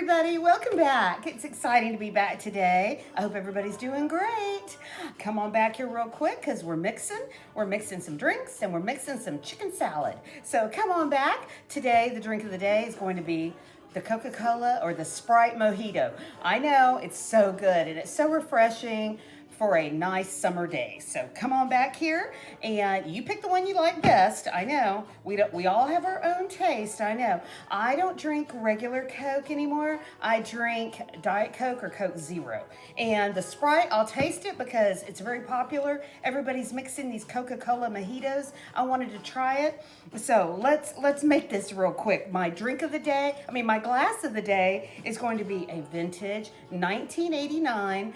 everybody, welcome back. It's exciting to be back today. I hope everybody's doing great. Come on back here real quick because we're mixing some drinks and we're mixing some chicken salad. So come on back. Today, the drink of the day is going to be the Coca-Cola or the Sprite Mojito. I know, it's so good and it's so refreshing for a nice summer day. So come on back here and you pick the one you like best. I know we all have our own taste. I know. I don't drink regular Coke anymore. I drink Diet Coke or Coke Zero. And the Sprite, I'll taste it because it's very popular. Everybody's mixing these Coca-Cola mojitos. I wanted to try it. So let's make this real quick. My glass of the day is going to be a vintage 1989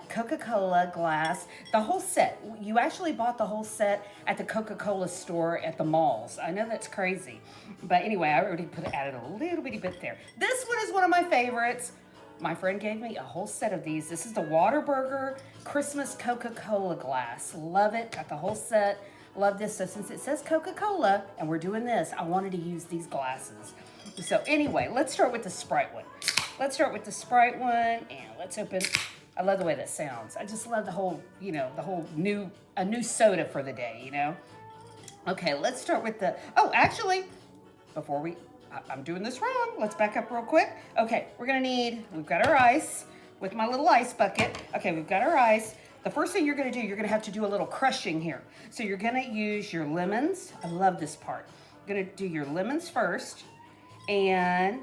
Coca-Cola glass. The whole set. You actually bought the whole set at the Coca-Cola store at the malls. I know that's crazy. But anyway, I already added a little bitty bit there. This one is one of my favorites. My friend gave me a whole set of these. This is the Whataburger Christmas Coca-Cola glass. Love it. Got the whole set. Love this. So since it says Coca-Cola and we're doing this, I wanted to use these glasses. So anyway, let's start with the Sprite one. And let's open. I love the way that sounds. I just love the whole new soda for the day, Okay, let's start with actually, I'm doing this wrong. Let's back up real quick. Okay, we've got our ice with my little ice bucket. Okay, we've got our ice. The first thing you're gonna do, you're gonna have to do a little crushing here. So you're gonna use your lemons. I love this part. You're gonna do your lemons first and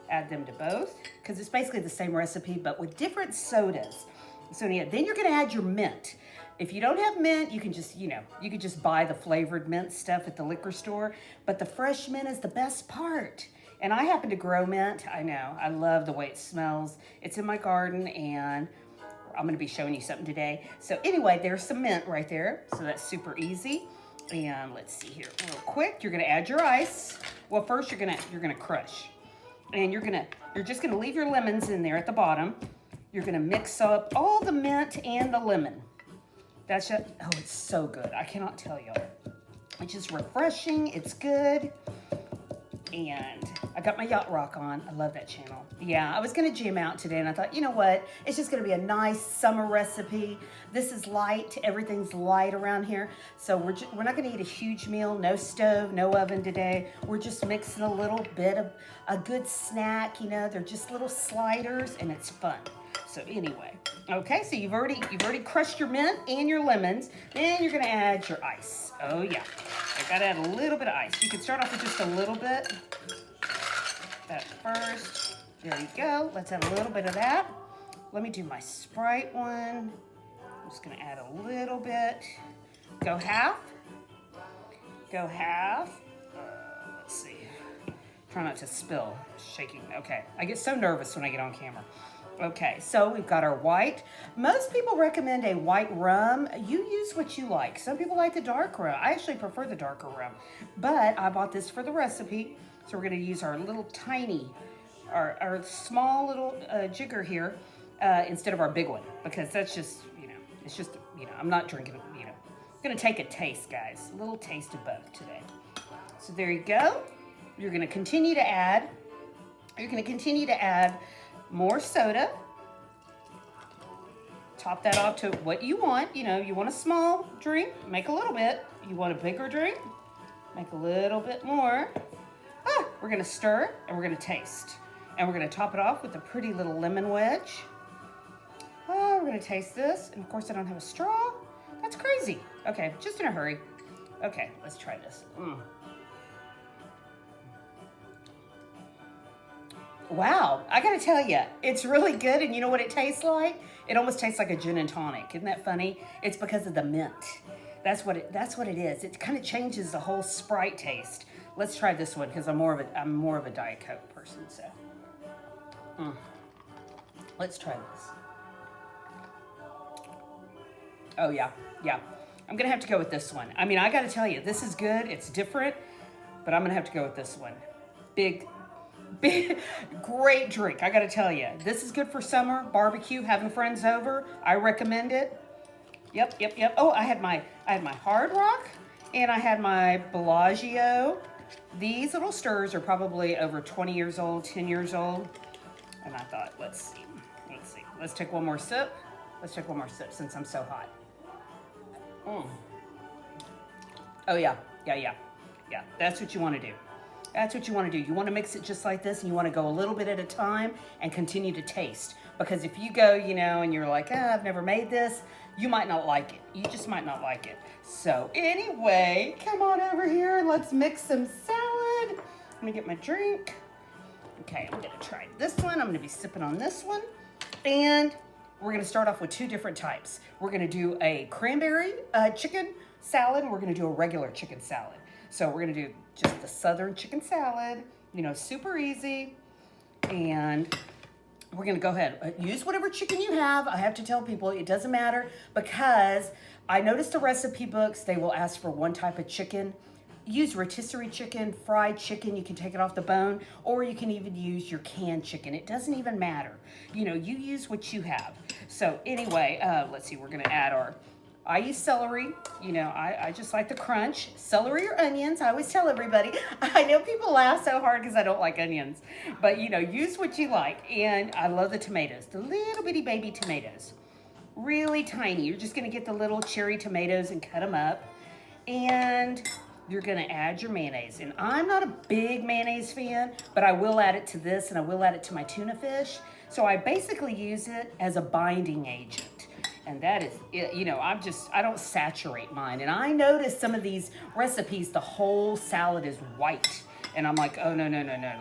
add them to both because it's basically the same recipe but with different sodas. So yeah, then you're gonna add your mint. If you don't have mint, you can just, you could just buy the flavored mint stuff at the liquor store, but the fresh mint is the best part. And I happen to grow mint. I know, I love the way it smells. It's in my garden and I'm gonna be showing you something today. So anyway, there's some mint right there. So that's super easy. And let's see here real quick. You're gonna add your ice. Well, first you're gonna crush. And you're just gonna leave your lemons in there at the bottom. You're gonna mix up all the mint and the lemon. It's so good. I cannot tell you. It's just refreshing, it's good. And I got my Yacht Rock on. I love that channel. Yeah, I was gonna jam out today and I thought, you know what? It's just gonna be a nice summer recipe. This is light, everything's light around here. So we're not gonna eat a huge meal, no stove, no oven today. We're just mixing a little bit of a good snack, they're just little sliders and it's fun. So anyway, okay, so you've already crushed your mint and your lemons. Then you're gonna add your ice. Oh yeah, I gotta add a little bit of ice. You can start off with just a little bit. That first, there you go. Let's add a little bit of that. Let me do my Sprite one. I'm just gonna add a little bit. Go half. Let's see. Try not to spill, shaking. Okay, I get so nervous when I get on camera. Okay, so we've got our white. Most people recommend a white rum. You use what you like. Some people like the dark rum. I actually prefer the darker rum, but I bought this for the recipe. So we're gonna use our little tiny, our small little jigger here instead of our big one because that's just, it's just, I'm not drinking it, I'm gonna take a taste, guys. A little taste of both today. So there you go. You're gonna continue to add more soda. Top that off to what you want. You want a small drink, make a little bit. You want a bigger drink, make a little bit more. We're gonna stir and we're gonna taste. And we're gonna top it off with a pretty little lemon wedge. We're gonna taste this. And of course I don't have a straw. That's crazy. Okay, just in a hurry. Okay, let's try this. Wow, I gotta tell you, it's really good. And you know what it tastes like? It almost tastes like a gin and tonic. Isn't that funny? It's because of the mint. That's what it is. It kind of changes the whole Sprite taste. Let's try this one because I'm more of a Diet Coke person. So, let's try this. Oh yeah. I'm gonna have to go with this one. I gotta tell you, this is good. It's different, but I'm gonna have to go with this one. Big, great drink. I gotta tell you, this is good for summer barbecue, having friends over. I recommend it. Yep. Oh, I had my Hard Rock and I had my Bellagio. These little stirs are probably over 20 years old, 10 years old. And I thought, let's see. Let's take one more sip. Let's take one more sip since I'm so hot. Oh yeah. That's what you want to do. That's what you want to do. You want to mix it just like this, and you want to go a little bit at a time and continue to taste. Because if you go, and you're like, I've never made this, you might not like it. You just might not like it. So anyway, come on over here and let's mix some salad. Let me get my drink. Okay, I'm going to try this one. I'm going to be sipping on this one. And we're going to start off with two different types. We're going to do a cranberry chicken salad, and we're going to do a regular chicken salad. So we're going to do just the southern chicken salad, super easy. And we're going to go ahead. Use whatever chicken you have. I have to tell people it doesn't matter, because I noticed the recipe books, they will ask for one type of chicken. Use rotisserie chicken, fried chicken. You can take it off the bone, or you can even use your canned chicken. It doesn't even matter. You use what you have. So anyway, let's see. We're going to add I use celery. I just like the crunch. Celery or onions. I always tell everybody. I know people laugh so hard because I don't like onions. But, use what you like. And I love the tomatoes. The little bitty baby tomatoes. Really tiny. You're just going to get the little cherry tomatoes and cut them up. And you're going to add your mayonnaise. And I'm not a big mayonnaise fan, but I will add it to this, and I will add it to my tuna fish. So I basically use it as a binding agent. And that is, I don't saturate mine. And I noticed some of these recipes, the whole salad is white. And I'm like, oh, no.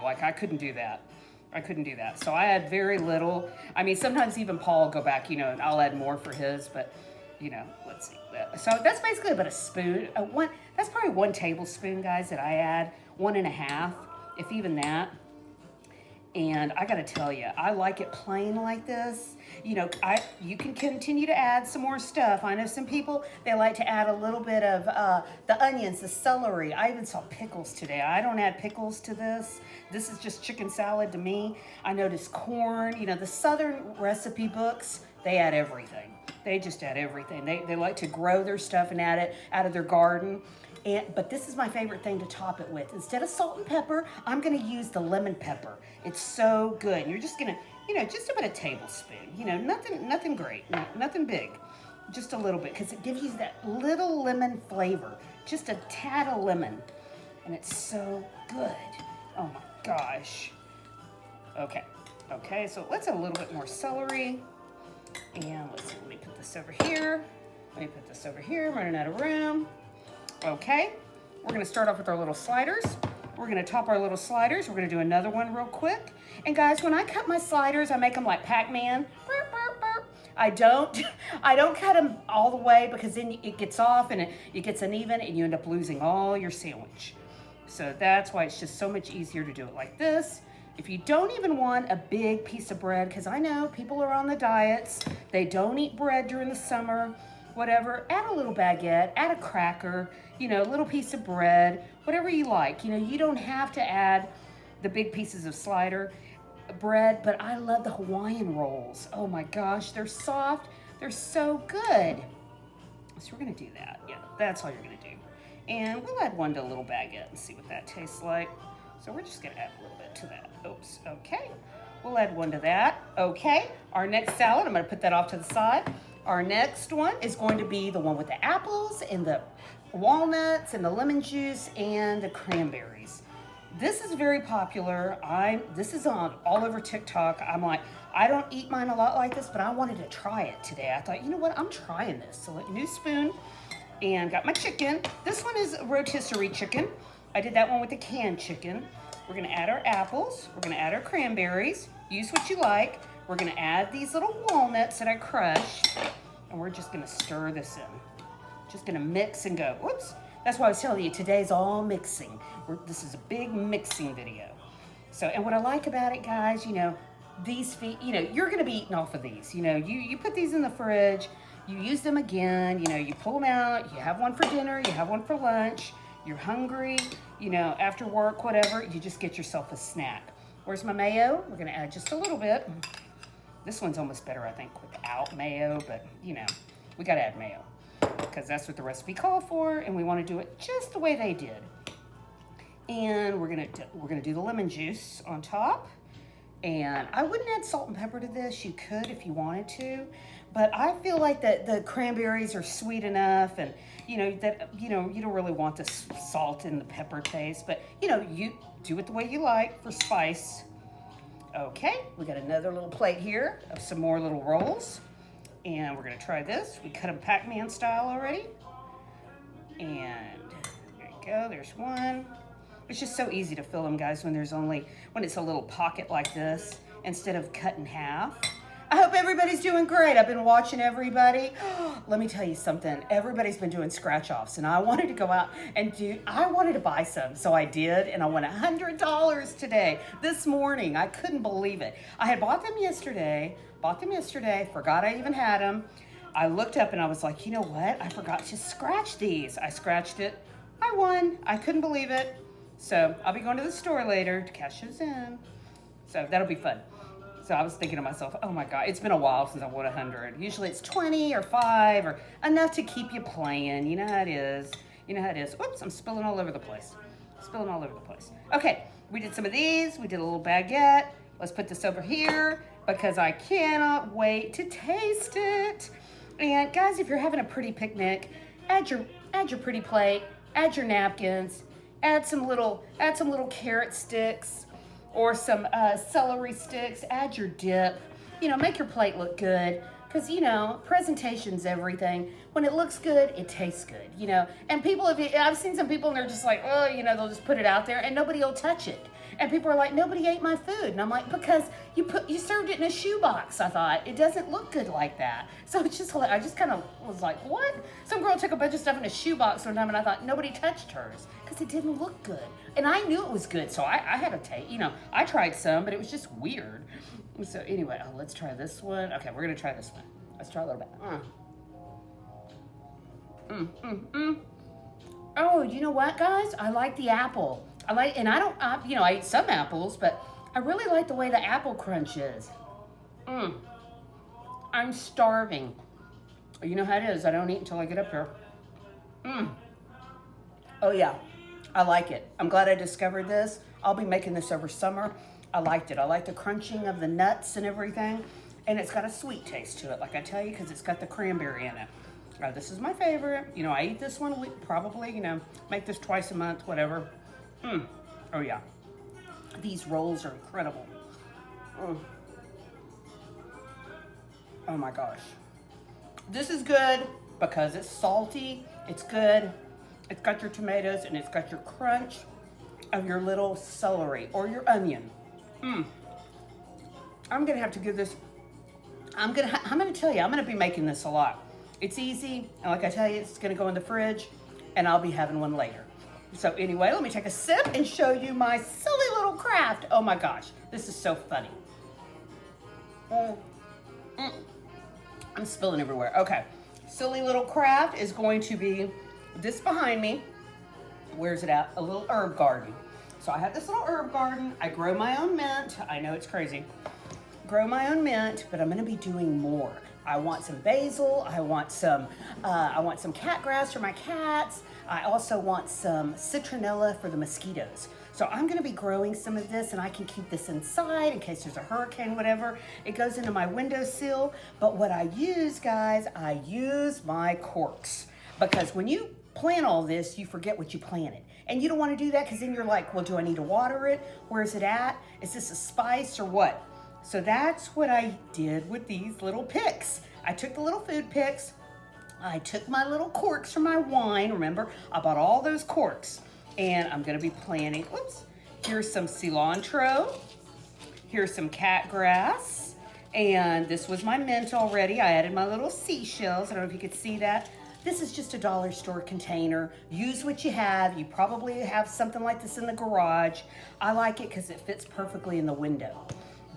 Like, I couldn't do that. So I add very little. I mean, sometimes even Paul will go back, and I'll add more for his. But, let's see. So that's basically about a spoon. That's probably 1 tablespoon, guys, that I add. 1.5, if even that. And I gotta tell you, I like it plain like this. You can continue to add some more stuff. I know some people, they like to add a little bit of the onions, the celery. I even saw pickles today. I don't add pickles to this. This is just chicken salad to me. I noticed corn. The Southern recipe books, they add everything. They just add everything. They like to grow their stuff and add it out of their garden. But this is my favorite thing to top it with. Instead of salt and pepper, I'm going to use the lemon pepper. It's so good. You're just going to, just about a tablespoon. Nothing great, nothing big. Just a little bit, because it gives you that little lemon flavor. Just a tad of lemon. And it's so good. Oh my gosh. Okay, so let's add a little bit more celery. And let's see, let me put this over here. I'm running out of room. Okay, we're going to start off with our little sliders. We're going to top our little sliders. We're going to do another one real quick. And guys, when I cut my sliders, I make them like Pac-Man. Burp, burp, burp. I don't cut them all the way, because then it gets off and it gets uneven and you end up losing all your sandwich. So that's why it's just so much easier to do it like this. If you don't even want a big piece of bread, because I know people are on the diets, they don't eat bread during the summer, whatever, add a little baguette, add a cracker, a little piece of bread, whatever you like. You don't have to add the big pieces of slider bread, but I love the Hawaiian rolls. Oh my gosh, they're soft. They're so good. So we're going to do that. Yeah, that's all you're going to do. And we'll add one to a little baguette and see what that tastes like. So we're just going to add a little bit to that. Oops, okay. We'll add one to that. Okay, our next salad, I'm going to put that off to the side. Our next one is going to be the one with the apples and the walnuts and the lemon juice and the cranberries. This is very popular. This is on all over TikTok. I'm like, I don't eat mine a lot like this, but I wanted to try it today. I thought, you know what, I'm trying this. So new spoon, and got my chicken. This one is rotisserie chicken. I did that one with the canned chicken. We're gonna add our apples. We're gonna add our cranberries. Use what you like. We're gonna add these little walnuts that I crushed, and we're just gonna stir this in. Just gonna mix and go. Whoops. That's why I was telling you, today's all mixing. This is a big mixing video. So, and what I like about it, guys, these feet, you're gonna be eating off of these. You put these in the fridge, you use them again, you pull them out, you have one for dinner, you have one for lunch, you're hungry, after work, whatever, you just get yourself a snack. Where's my mayo? We're gonna add just a little bit. This one's almost better, I think, without mayo, but we gotta add mayo because that's what the recipe called for, and we want to do it just the way they did. And we're gonna do the lemon juice on top, And I wouldn't add salt and pepper to this. You could if you wanted to, but I feel like that the cranberries are sweet enough, and you know that you don't really want the salt and the pepper taste, but you do it the way you like for spice. Okay, we got another little plate here of some more little rolls, and we're gonna try this. We cut them Pac-Man style already, and there you go. There's one. It's just so easy to fill them, guys, when it's a little pocket like this instead of cut in half. I hope everybody's doing great. I've been watching everybody. Let me tell you something. Everybody's been doing scratch-offs, and I wanted to go out and I wanted to buy some, so I did, and I won $100 today, this morning. I couldn't believe it. I had bought them yesterday, forgot I even had them. I looked up and I was like, you know what? I forgot to scratch these. I scratched it. I won. I couldn't believe it. So I'll be going to the store later to cash those in. So that'll be fun. So I was thinking to myself, oh my God, it's been a while since I won 100. Usually it's 20 or 5 or enough to keep you playing. You know how it is. Oops, I'm spilling all over the place. Okay, we did some of these. We did a little baguette. Let's put this over here because I cannot wait to taste it. And guys, if you're having a pretty picnic, add your pretty plate, add your napkins, add some little carrot sticks or some celery sticks, add your dip, make your plate look good, because presentation's everything. When it looks good, it tastes good, and I've seen some people and they're just like, oh, they'll just put it out there and nobody will touch it. And people are like, nobody ate my food. And I'm like, because you served it in a shoebox. I thought, it doesn't look good like that. So it's just, I just kind of was like, what? Some girl took a bunch of stuff in a shoebox one time and I thought nobody touched hers because it didn't look good. And I knew it was good. So I had to take, I tried some, but it was just weird. So anyway, let's try this one. Okay, we're going to try this one. Let's try a little bit. Oh, you know what, guys? I like the apple. I eat some apples, but I really like the way the apple crunch is. I'm starving. You know how it is. I don't eat until I get up here. Oh yeah, I like it. I'm glad I discovered this. I'll be making this over summer. I liked it. I like the crunching of the nuts and everything. And it's got a sweet taste to it, like I tell you, because it's got the cranberry in it. This is my favorite. I eat this one probably, make this twice a month, whatever. Oh yeah. These rolls are incredible. Oh my gosh. This is good because it's salty. It's good. It's got your tomatoes and it's got your crunch of your little celery or your onion. I'm gonna have to give this. I'm gonna tell you, I'm gonna be making this a lot. It's easy, and like I tell you, it's gonna go in the fridge, and I'll be having one later. So anyway, let me take a sip and show you my silly little craft. Oh my gosh, this is so funny. I'm spilling everywhere. Okay, silly little craft is going to be this behind me. Where's it at? A little herb garden. So I have this little herb garden. I grow my own mint. I know it's crazy. Grow my own mint, but I'm gonna be doing more. I want some basil. I want some cat grass for my cats. I also want some citronella for the mosquitoes. So I'm gonna be growing some of this, and I can keep this inside in case there's a hurricane, whatever. It goes into my windowsill. But what I use, guys, I use my corks. Because when you plant all this, you forget what you planted. And you don't wanna do that because then you're like, well, do I need to water it? Where's it at? Is this a spice or what? So that's what I did with these little picks. I took the little food picks. I took my little corks from my wine. Remember, I bought all those corks. And I'm gonna be planting, here's some cilantro. Here's some cat grass. And this was my mint already. I added my little seashells. I don't know if you could see that. This is just a dollar store container. Use what you have. You probably have something like this in the garage. I like it because it fits perfectly in the window.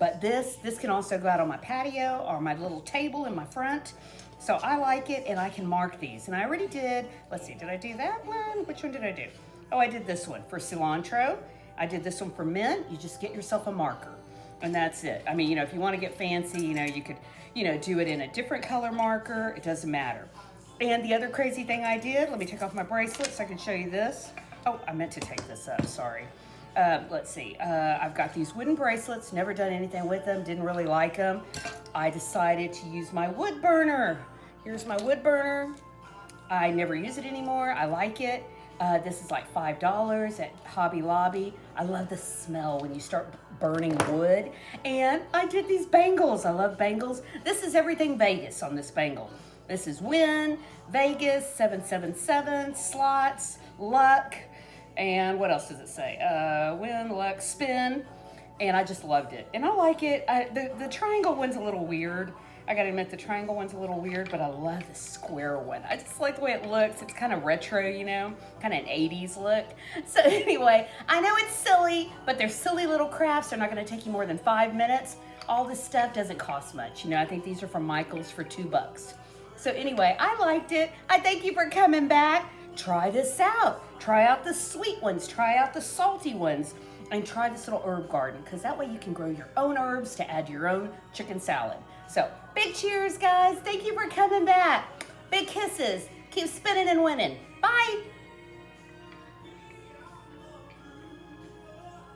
But this can also go out on my patio or my little table in my front. So I like it, and I can mark these. And I already did. Let's see, did I do that one? Which one did I do? Oh, I did this one for cilantro. I did this one for mint. You just get yourself a marker, and that's it. I mean, if you want to get fancy, you could, do it in a different color marker. It doesn't matter. And the other crazy thing I did, let me take off my bracelet so I can show you this. Oh, I meant to take this up, sorry. Let's see. I've got these wooden bracelets. Never done anything with them. Didn't really like them. I decided to use my wood burner. Here's my wood burner. I never use it anymore. I like it. This is like $5 at Hobby Lobby. I love the smell when you start burning wood. And I did these bangles. I love bangles. This is everything Vegas on this bangle. This is Win, Vegas, 777, slots, luck, and what else does it say? Win, luck, spin. And I just loved it. And I like it. The triangle one's a little weird. I gotta admit, the triangle one's a little weird, but I love the square one. I just like the way it looks. It's kind of retro, you know, kind of an 80s look. So anyway, I know it's silly, but they're silly little crafts. They're not gonna take you more than 5 minutes. All this stuff doesn't cost much. You know, I think these are from Michael's for $2. So anyway, I liked it. I thank you for coming back. Try this out. Try out the sweet ones. Try out the salty ones. And try this little herb garden, because that way you can grow your own herbs to add to your own chicken salad. So, big cheers, guys. Thank you for coming back. Big kisses. Keep spinning and winning. Bye.